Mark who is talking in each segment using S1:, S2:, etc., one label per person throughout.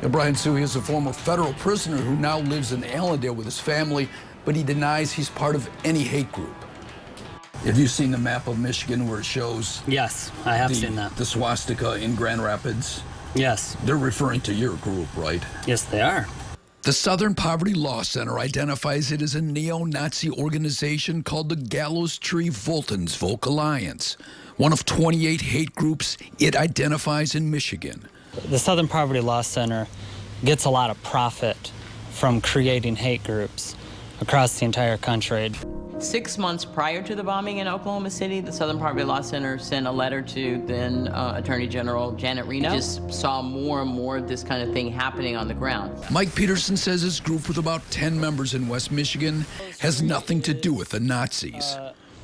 S1: And Brian Suey is a former federal prisoner who now lives in Allendale with his family, but he denies he's part of any hate group. Have you seen the map of Michigan where it shows?
S2: Yes, I have seen that.
S1: The swastika in Grand Rapids?
S2: Yes.
S1: They're referring to your group, right?
S2: Yes, they are.
S1: The Southern Poverty Law Center identifies it as a neo-Nazi organization called the Gallows Tree WotansVolk Alliance, one of 28 hate groups it identifies in Michigan.
S2: The Southern Poverty Law Center gets a lot of profit from creating hate groups across the entire country.
S3: 6 months prior to the bombing in Oklahoma City, the Southern Poverty Law Center sent a letter to then Attorney General Janet Reno. Just saw more and more of this kind of thing happening on the ground.
S1: Mike Peterson says his group with about 10 members in West Michigan has nothing to do with the Nazis.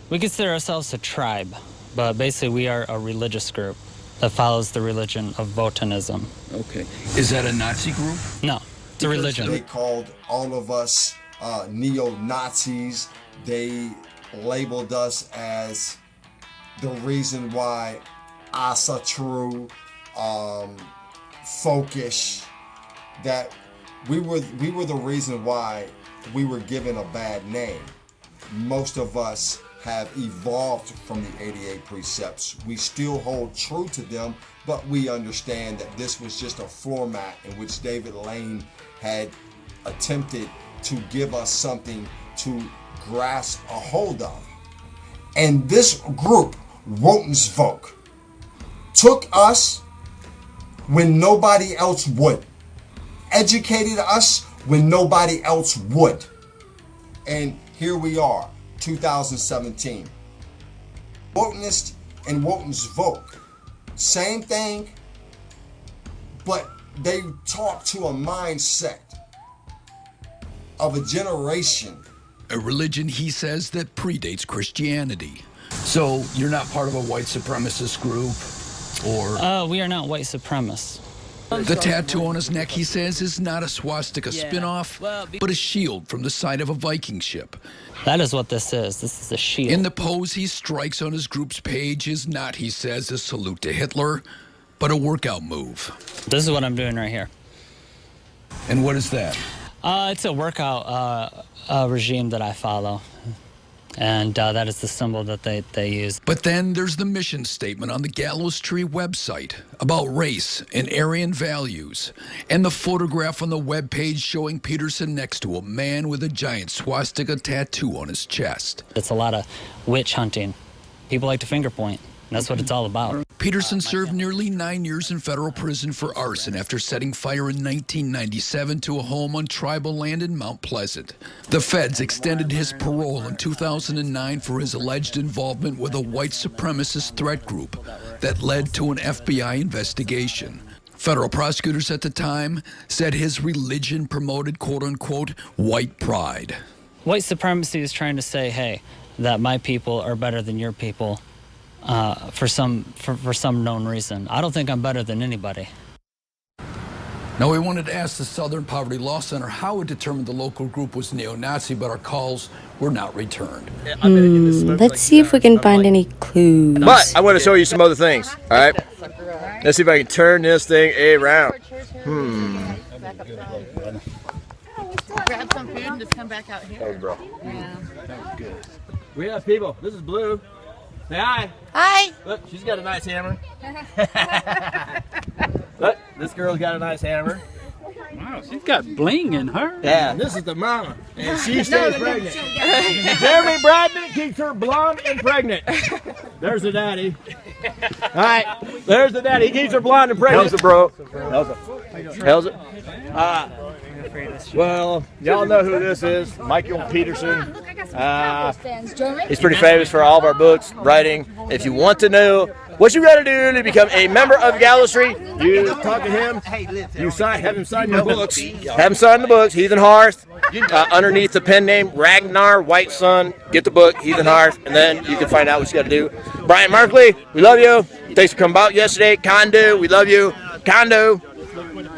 S2: We consider ourselves a tribe, but basically we are a religious group that follows the religion of Wotanism.
S1: Okay. Is that a Nazi group?
S2: No, it's a religion.
S4: They called all of us neo-Nazis. They labeled us as the reason why Asa True, Folkish, that we were the reason why we were given a bad name. Most of us have evolved from the 88 precepts. We still hold true to them, but we understand that this was just a floor mat in which David Lane had attempted to give us something to grasp a hold of. And this group, WotansVolk, took us when nobody else would, educated us when nobody else would. And here we are, 2017. Wotanists and WotansVolk, same thing, but they talk to a mindset of a generation.
S1: A religion, he says, that predates Christianity. So you're not part of a white supremacist group, or?
S2: We are not white supremacists.
S1: The tattoo on his neck, he says, is not a swastika spin-off, but a shield from the side of a Viking ship.
S2: That is what this is. This is a shield.
S1: In the pose he strikes on his group's page is not, he says, a salute to Hitler, but a workout move.
S2: This is what I'm doing right here.
S1: And what is that?
S2: It's a workout regime that I follow, and that is the symbol that they use.
S1: But then there's the mission statement on the Gallows Tree website about race and Aryan values, and the photograph on the webpage showing Peterson next to a man with a giant swastika tattoo on his chest.
S2: It's a lot of witch hunting. People like to finger point. That's what it's all about.
S1: Peterson served nearly 9 years in federal prison for arson after setting fire in 1997 to a home on tribal land in Mount Pleasant. The feds extended his parole in 2009 for his alleged involvement with a white supremacist threat group that led to an FBI investigation. Federal prosecutors at the time said his religion promoted, quote-unquote, white pride.
S2: White supremacy is trying to say, hey, that my people are better than your people. For some known reason. I don't think I'm better than anybody.
S1: Now, we wanted to ask the Southern Poverty Law Center how it determined the local group was neo-Nazi, but our calls were not returned.
S5: Let's see if we can find any clues.
S6: But I want to show you some other things, all right? Let's see if I can turn this thing around.
S7: Grab some food and just come back out here.
S6: Hey, bro.
S7: Yeah.
S6: That's good. We have people. This is Blue. Say hi.
S7: Hi.
S6: Look, she's got a nice hammer. Look, this girl's got a nice hammer.
S8: Wow, she's got bling in her.
S6: Yeah, this is the mama, and she stays pregnant. Jeremy Bradman keeps her blonde and pregnant. There's the daddy. All right, there's the daddy. He keeps her blonde and pregnant. How's it, bro? How's it? Well, y'all know who this is. Michael Peterson. He's pretty famous for all of our books, writing. If you want to know what you got to do to become a member of Gallows Tree, you talk to him. You have him sign the books. Have him sign the books. Heathen Hearth. Underneath the pen name Ragnar White Sun. Get the book Heathen Hearth, and then you can find out what you got to do. Brian Markley, we love you. Thanks for coming out yesterday. Kondo, we love you. Kondo.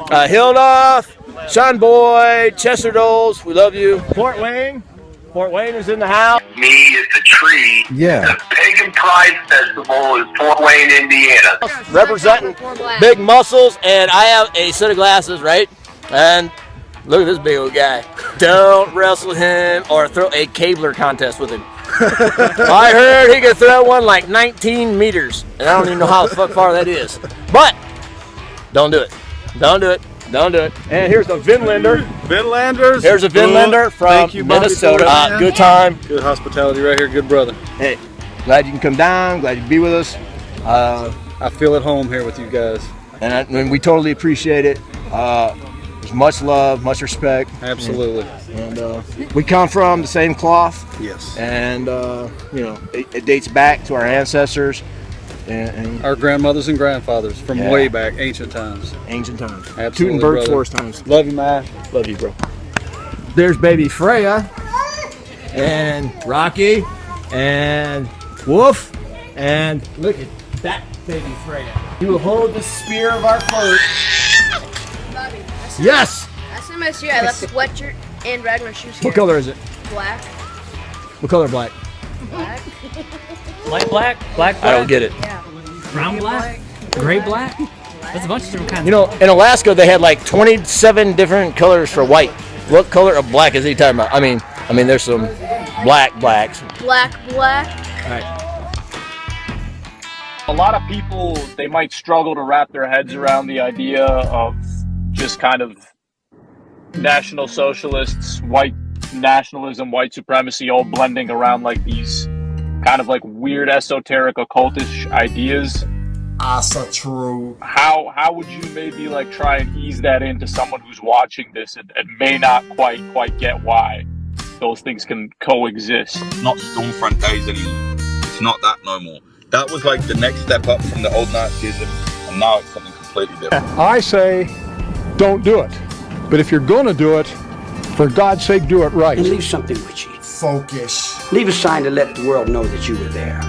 S6: Hildoff. Sean Boyd, Chester Doles, we love you. Fort Wayne, Fort Wayne is in the house.
S9: Me is the tree.
S10: Yeah.
S9: The Pagan Pride Festival is Fort Wayne, Indiana.
S6: Representing big muscles, and I have a set of glasses, right? And look at this big old guy. Don't wrestle him or throw a cabler contest with him. I heard he could throw one like 19 meters, and I don't even know how the fuck far that is. But don't do it. Don't do it. Don't do it. And here's the Vinlander.
S10: Vinlanders.
S6: Here's a Vinlander from Minnesota. Good time.
S10: Good hospitality right here. Good brother.
S6: Hey, glad you can come down. Glad you can be with us.
S10: I feel at home here with you guys.
S6: And we totally appreciate it. There's much love, much respect.
S10: Absolutely.
S6: And we come from the same cloth.
S10: Yes.
S6: And you know, it dates back to our ancestors and
S10: our grandmothers and grandfathers from way back, ancient times.
S6: Ancient times.
S10: Absolutely,
S6: Teutenberg
S10: brother.
S6: Forest times.
S10: Love you, man.
S6: Love you, bro. There's baby Freya and Rocky and Wolf, and look at that baby Freya. You will hold the spear of our foe.
S11: Bobby,
S6: Yes.
S11: last time I was here, I left a sweatshirt and regular shoes here.
S6: What color is it?
S11: Black.
S6: What color black?
S11: Black.
S2: Light black, black black.
S6: I don't get it.
S11: Yeah.
S2: Brown black, gray black. There's a bunch of different kinds.
S6: You know, in Alaska they had like 27 different colors for white. What color of black is he talking about? I mean, there's some blacks.
S11: Black.
S6: All right.
S12: A lot of people, they might struggle to wrap their heads around the idea of just kind of National Socialists, white nationalism, white supremacy, all blending around like these kind of like weird esoteric occultish ideas.
S4: Asa true.
S12: How would you maybe like try and ease that into someone who's watching this and may not quite get why those things can coexist?
S13: Not Stormfront days anymore. It's not that no more. That was like the next step up from the old Nazism, and now it's something completely different.
S14: I say, don't do it. But if you're gonna do it, for God's sake, do it right.
S15: And leave something with you.
S4: Focus.
S15: Leave a sign to let the world know that you were there.